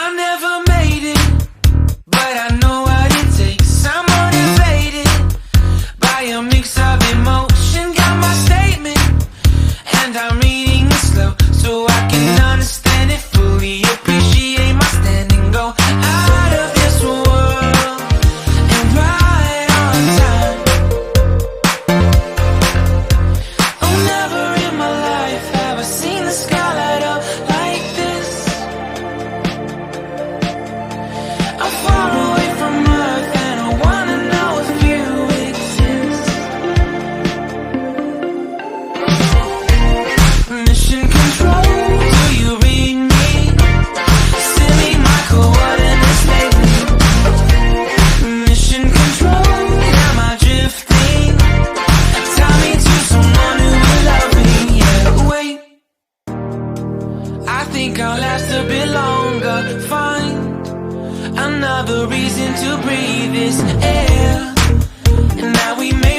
I never made it, but I know what it takes. I'm motivated by a mix of emotion. Got my statement, and I'm reading it slow so I can understand it fully. Appreciate my stand and go out of this world and right on time. Oh, never in my life have I seen the sky light up like this. I'm far away from Earth and I wanna know if you exist. Mission control, do you read me? Send me my coordinates lately. Mission control, am I drifting? Tie me to someone who will love me. Yeah, wait, I think I'll last a bit longer. Find another reason to breathe this air. And now we make